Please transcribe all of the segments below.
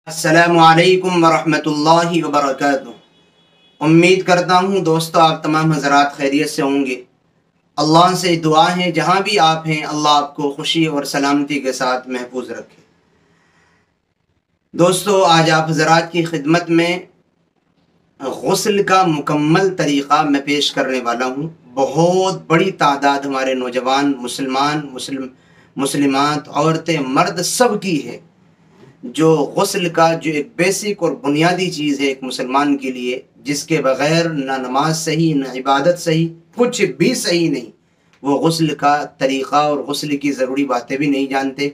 अस्सलामु अलैकुम वरहमतुल्लाहि वबरकातुहू। उम्मीद करता हूँ दोस्तों आप तमाम हज़रात खैरियत से होंगे। अल्लाह से दुआ है जहाँ भी आप हैं अल्लाह आपको खुशी और सलामती के साथ महफूज रखे। दोस्तों आज आप हज़रात की खिदमत में गुस्ल का मुकम्मल तरीक़ा मैं पेश करने वाला हूँ। बहुत बड़ी तादाद हमारे नौजवान मुसलमात औरतें मर्द सब की है जो गुस्ल का जो एक बेसिक और बुनियादी चीज़ है एक मुसलमान के लिए, जिसके बग़ैर ना नमाज सही ना इबादत सही, कुछ भी सही नहीं। वो गुस्ल का तरीक़ा और गुस्ल की ज़रूरी बातें भी नहीं जानते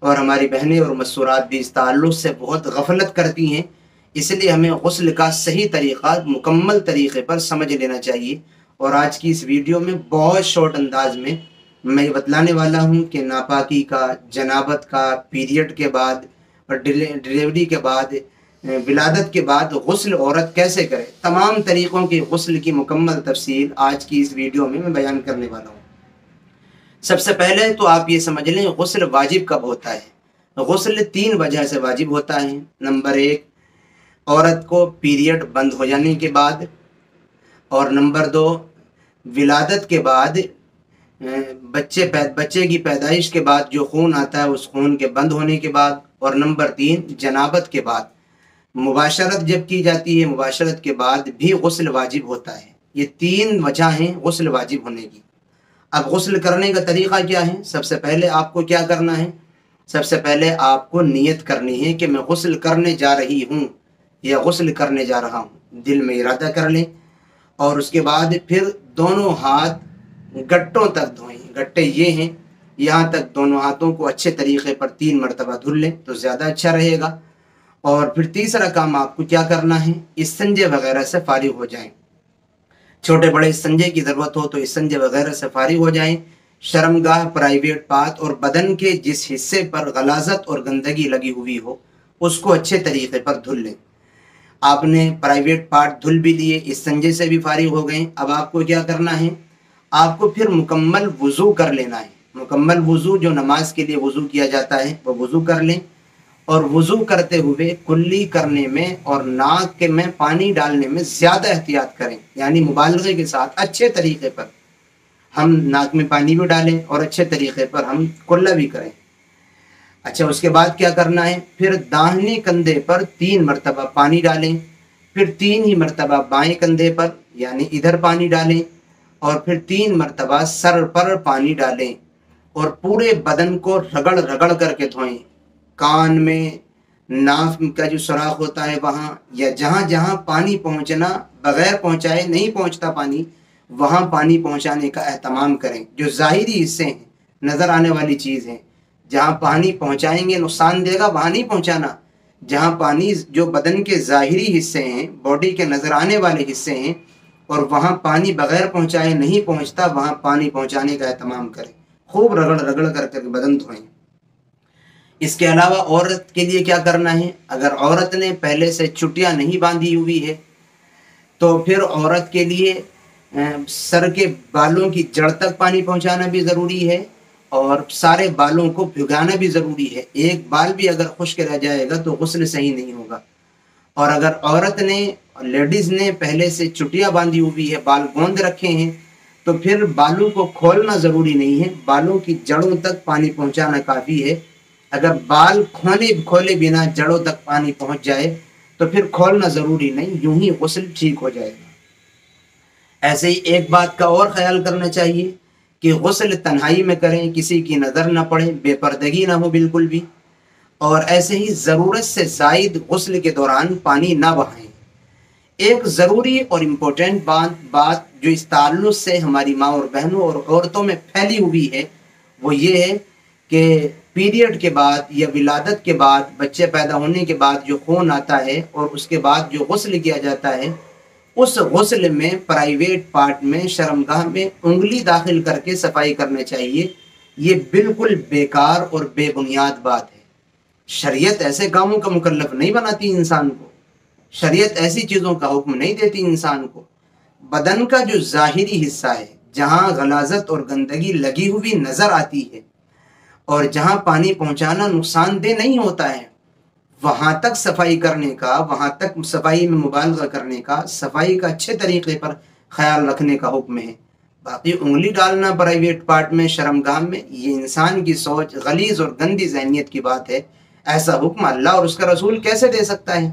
और हमारी बहनें और मस्तूरात भी इस ताल्लुक़ से बहुत गफलत करती हैं। इसलिए हमें गुस्ल का सही तरीक़ा मुकम्मल तरीक़े पर समझ लेना चाहिए। और आज की इस वीडियो में बहुत शॉर्ट अंदाज में मैं बतलाने वाला हूँ कि नापाकी का, जनाबत का, पीरियड के बाद और डिलीवरी के बाद, विलादत के बाद गुस्ल औरत कैसे करे। तमाम तरीक़ों के गुस्ल की मुकम्मल तफसील आज की इस वीडियो में मैं बयान करने वाला हूँ। सबसे पहले तो आप ये समझ लें गुस्ल वाजिब कब होता है। गुस्ल 3 वजह से वाजिब होता है। नंबर 1, औरत को पीरियड बंद हो जाने के बाद, और नंबर 2, विलादत के बाद, बच्चे की पैदाइश के बाद जो खून आता है उस खून के बंद होने के बाद, और नंबर 3, जनाबत के बाद। मुबाशरत जब की जाती है मुबाशरत के बाद भी गुस्ल वाजिब होता है। ये 3 वजह हैं गुस्ल वाजिब होने की। अब गुस्ल करने का तरीक़ा क्या है। सबसे पहले आपको क्या करना है, सबसे पहले आपको नियत करनी है कि मैं गुस्ल करने जा रही हूँ या गुस्ल करने जा रहा हूँ। दिल में इरादा कर लें और उसके बाद फिर दोनों हाथ गट्टों तक धोएं। गट्टे ये हैं, यहाँ तक दोनों हाथों को अच्छे तरीक़े पर 3 मरतबा धुल लें तो ज़्यादा अच्छा रहेगा। और फिर तीसरा काम आपको क्या करना है, इस्तंजे वगैरह से फारिग हो जाएं। छोटे बड़े इस्तंजे की ज़रूरत हो तो इस्तंजे वगैरह से फारिग हो जाएं। शर्मगाह, प्राइवेट पार्ट और बदन के जिस हिस्से पर गलाजत और गंदगी लगी हुई हो उसको अच्छे तरीक़े पर धुल लें। आपने प्राइवेट पार्ट धुल भी लिए, इस्तंजे से भी फारिग हो गए। अब आपको क्या करना है, आपको फिर मुकम्मल वज़ू कर लेना है। मुकम्मल वज़ू जो नमाज के लिए वज़ू किया जाता है वो वज़ू कर लें। और वज़ू करते हुए कुल्ली करने में और नाक के में पानी डालने में ज़्यादा एहतियात करें, यानी मुबालगे के साथ अच्छे तरीक़े पर हम नाक में पानी भी डालें और अच्छे तरीक़े पर हम कुल्ला भी करें। अच्छा, उसके बाद क्या करना है, फिर दाहिने कंधे पर 3 मरतबा पानी डालें, फिर 3 ही मरतबा बाएं कंधे पर यानी इधर पानी डालें, और फिर 3 मरतबा सर पर पानी डालें और पूरे बदन को रगड़ रगड़ करके धोएं। कान में, नाक का जो सुराख होता है वहाँ, या जहाँ जहाँ पानी पहुँचना बग़ैर पहुँचाए नहीं पहुँचता पानी, वहाँ पानी पहुँचाने का एहतमाम करें। जो ज़ाहिरी हिस्से हैं, नज़र आने वाली चीज़ हैं, जहाँ पानी पहुँचाएंगे नुकसान देगा वहाँ नहीं पहुँचाना। जहाँ पानी जो बदन के ज़ाहिरी हिस्से हैं, बॉडी के नज़र आने वाले हिस्से हैं, और वहाँ पानी बग़ैर पहुँचाए नहीं पहुँचता, वहाँ पानी पहुँचाने का एहतमाम करें। खूब रगड़ रगड़ करके बदन धोएं। इसके अलावा औरत के लिए क्या करना है, अगर औरत ने पहले से चुटिया नहीं बांधी हुई है तो फिर औरत के लिए सर के बालों की जड़ तक पानी पहुँचाना भी ज़रूरी है और सारे बालों को भिगाना भी ज़रूरी है। एक बाल भी अगर खुश्क रह जाएगा तो गुस्ल सही नहीं होगा। और अगर औरत ने, लेडीज़ ने पहले से चुटिया बांधी हुई है, बाल गोंद रखे हैं, तो फिर बालों को खोलना ज़रूरी नहीं है, बालों की जड़ों तक पानी पहुँचाना काफ़ी है। अगर बाल खोले बिना जड़ों तक पानी पहुँच जाए तो फिर खोलना ज़रूरी नहीं, यूं ही गुस्ल ठीक हो जाएगा। ऐसे ही एक बात का और ख्याल करना चाहिए कि गुस्ल तन्हाई में करें, किसी की नज़र ना पड़े, बेपर्दगी ना हो बिल्कुल भी। और ऐसे ही ज़रूरत से ज़ायद गुस्ल के दौरान पानी ना बहाएं। एक ज़रूरी और इम्पोर्टेंट बात जो इस ताल्लुक़ से हमारी माँ और बहनों और औरतों में फैली हुई है वो ये है कि पीरियड के बाद या विलादत के बाद, बच्चे पैदा होने के बाद जो खून आता है और उसके बाद जो गुस्ल किया जाता है, उस गुस्ल में प्राइवेट पार्ट में, शर्मगाह में उंगली दाखिल करके सफाई करना चाहिए। ये बिल्कुल बेकार और बेबुनियाद बात है। शरीयत ऐसे कामों का मुकल्लफ नहीं बनाती इंसान को, शरीयत ऐसी चीज़ों का हुक्म नहीं देती इंसान को। बदन का जो ज़ाहिरी हिस्सा है, जहाँ गलाजत और गंदगी लगी हुई नज़र आती है और जहाँ पानी पहुँचाना नुकसानदेह नहीं होता है, وہاں تک صفائی کرنے کا، وہاں تک صفائی میں مبالغہ کرنے کا، صفائی کا اچھے طریقے پر خیال رکھنے کا حکم ہے۔ باقی انگلی ڈالنا پرائیویٹ پارٹ میں، شرمگاہ میں، یہ انسان کی سوچ غلیظ اور گندی ذہنیت کی بات ہے۔ ایسا حکم اللہ اور اس کا رسول کیسے دے سکتا ہے؟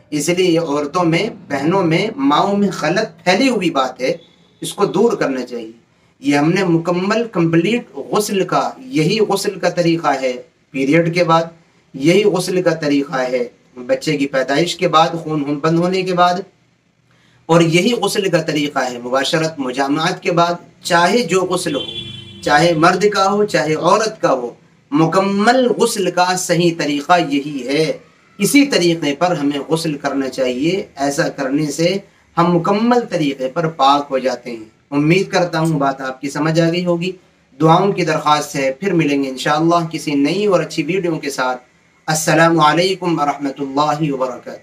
اس لیے یہ عورتوں میں، بہنوں میں، ماؤں میں غلط پھیلی ہوئی بات ہے، اس کو دور کرنا چاہیے۔ یہ ہم نے مکمل کمپلیٹ غسل کا، یہی غسل کا طریقہ ہے پیریڈ کے بعد، یہی غسل کا طریقہ ہے بچے کی پیدائش کے بعد، خون بند ہونے کے بعد، اور یہی غسل کا طریقہ ہے مباشرت مجامعات کے بعد۔ چاہے جو غسل ہو، چاہے مرد کا ہو چاہے عورت کا ہو، مکمل غسل کا صحیح طریقہ یہی ہے۔ اسی طریقے پر ہمیں غسل کرنا چاہیے۔ ایسا کرنے سے ہم مکمل طریقے پر پاک ہو جاتے ہیں۔ امید کرتا ہوں بات آپ کی سمجھ آ گئی ہوگی۔ دعاؤں کی درخواست ہے، پھر ملیں گے انشاءاللہ کسی نئی اور اچھی ویڈیو کے ساتھ۔ السلام علیکم ورحمۃ اللہ وبرکاتہ۔